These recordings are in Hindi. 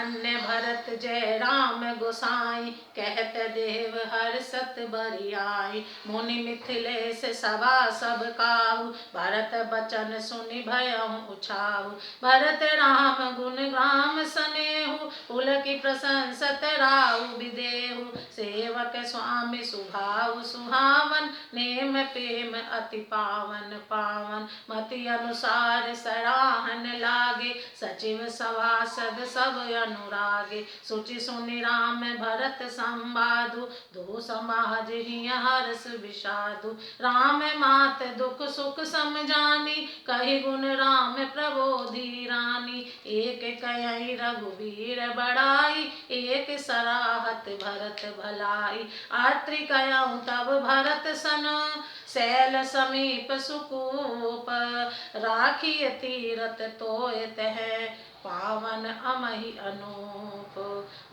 धन्य भरत जय राम गोसाई, कहत देव हर्षत बरियाई। मुनि मिथिलेश सभा सब काहू, भरत बचन सुनि भयउ उछाहू। भरत राम गुण ग्राम सनेहु, पुलकि प्रशंसत राउ विदेहु। सेवक स्वामी सुभाउ सुहावन, नेम प्रेम अति पावन पावन। मति अनुसार सराहन लागे, सचिव सभासद सब अनुरागे। सुचि सुनि राम भरत संवादु, दो समाज ही हर्ष विषादु। राम मात दुख सुख समझानी, कहि गुण राम प्रबोधि रानी। एक कहि रघुवीर बड़ाई, एक सराहत भरत भलाई। अत्रि कहउँ तब भरत सन, शैल समीप सुकूप। राखिय तीरथ तोय तह, पावन अमहि अनूप।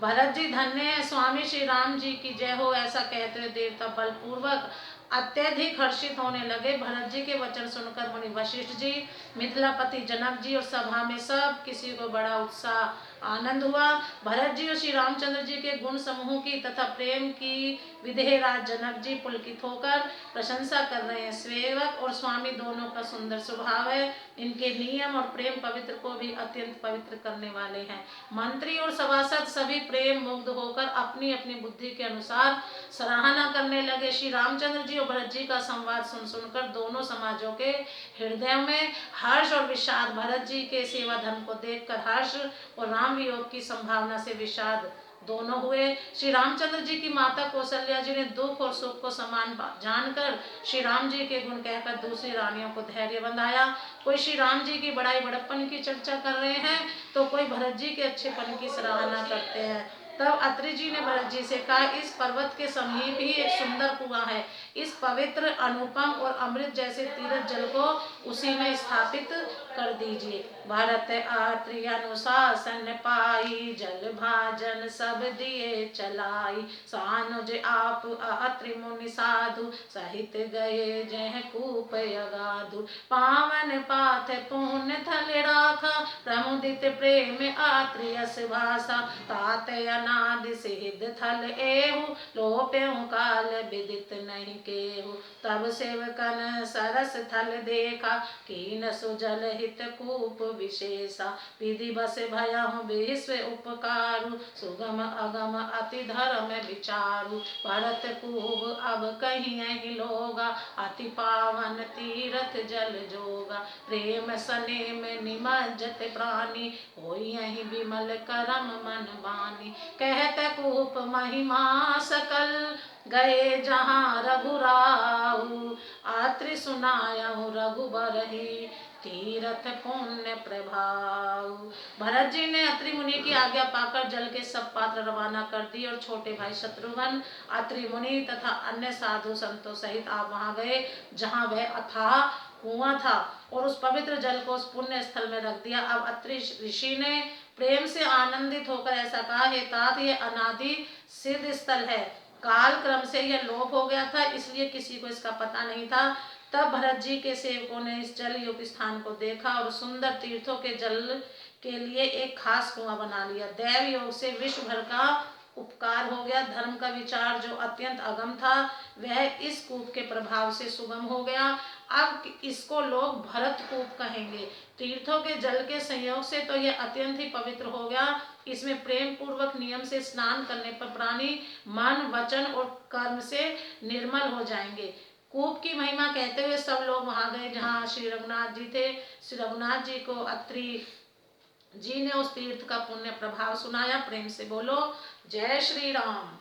भरत जी धन्य है, स्वामी श्री राम जी की जय हो। ऐसा कहते हुए देवता बलपूर्वक अत्यधिक हर्षित होने लगे। भरत जी के वचन सुनकर मुनि वशिष्ठ जी, मिथिलापति जनक जी और सभा में सब किसी को बड़ा उत्साह आनंद हुआ। भरत जी और श्री रामचंद्र जी के गुण समूह की तथा प्रेम की विदेह राज जनक जी पुलकित होकर प्रशंसा कर रहे हैं। सेवक और स्वामी दोनों का सुंदर स्वभाव है। इनके नियम और प्रेम पवित्र को भी अत्यंत पवित्र करने वाले हैं। मंत्री और सभासद सभी प्रेम मुग्ध होकर अपनी अपनी बुद्धि के अनुसार सराहना करने लगे। श्री रामचंद्र जी और भरत जी का संवाद सुन सुनकर दोनों समाजों के हृदयों में हर्ष और विषाद, भरत जी के सेवा धर्म को देखकर हर्ष और राम वियोग की संभावना से विषाद दोनों हुए। श्री रामचंद्र जी की माता कौशल्या जी ने दुख और सुख को समान जानकर श्री राम जी के गुण कहकर दूसरी रानियों को धैर्य बंधाया। कोई श्री राम जी की बड़ाई बड़प्पन की चर्चा कर रहे हैं, तो कोई भरत जी के अच्छेपन की सराहना करते हैं। तब अत्रि जी ने भरत जी से कहा, इस पर्वत के समीप ही एक सुंदर कुआं है। इस पवित्र अनुपम और अमृत जैसे तीर्थ जल को उसी में स्थापित कर दीजिए। भरत अत्रि अनुशासन पाई, जल भाजन सब दिए चलाई। सानुज आप अत्रि मुनि साधु, सहित गए जह कूप अगाधु। पावन पाथ पुण्य थल राखा, प्रमुदित प्रेम अत्रि यस भाषा। तात अनादि सिद्ध थल एहु, लोप्यहु काल विदित नहीं केहु। तब सेवकन सरस थल देखा, कीन सुजल हित कूप विशेषा। विधि बस भयहु विश्व उपकारु, सुगम अगम अति धर्म विचारु। भरत खूब अब कहीं लोगा, अति पावन तीरथ जल जोगा। प्रेम सनेम निमज्जत प्राणी, होई यही विमल करम मन बानी। कहत कूप महिमा सकल, गए जहाँ रघुराऊ। अत्रि सुनायहु रघुबर ही, तीरथ पुण्य प्रभाव। भरत जी ने अत्रि मुनि की आज्ञा पाकर जल के सब पात्र रवाना कर दिए और छोटे भाई शत्रुघ्न, अत्रि मुनि तथा अन्य साधु संतों सहित आप वहां गए जहां वह अथाह कुआं था और उस पवित्र जल को उस पुण्य स्थल में रख दिया। अब अत्रि ऋषि ने प्रेम से आनंदित होकर ऐसा कहा, हे तात, ये अनादि सिद्ध स्थल है। काल क्रम से यह लोप हो गया था, इसलिए किसी को इसका पता नहीं था। तब भरत जी के सेवकों ने इस जल युक्त स्थान को देखा और सुंदर तीर्थों के जल के लिए एक खास कुआं बना लिया। दैव योग से विश्व भर का उपकार हो गया। धर्म का विचार जो अत्यंत अगम था, वह इस कूप के प्रभाव से सुगम हो गया। अब इसको लोग भरत कूप कहेंगे। तीर्थों के जल के संयोग से तो यह अत्यंत ही पवित्र हो गया। इसमें प्रेम पूर्वक नियम से स्नान करने पर प्राणी मन वचन और कर्म से निर्मल हो जाएंगे। कूप की महिमा कहते हुए सब लोग वहां गए जहां श्री रघुनाथ जी थे। श्री रघुनाथ जी को अत्रि जी ने उस तीर्थ का पुण्य प्रभाव सुनाया। प्रेम से बोलो जय श्री राम।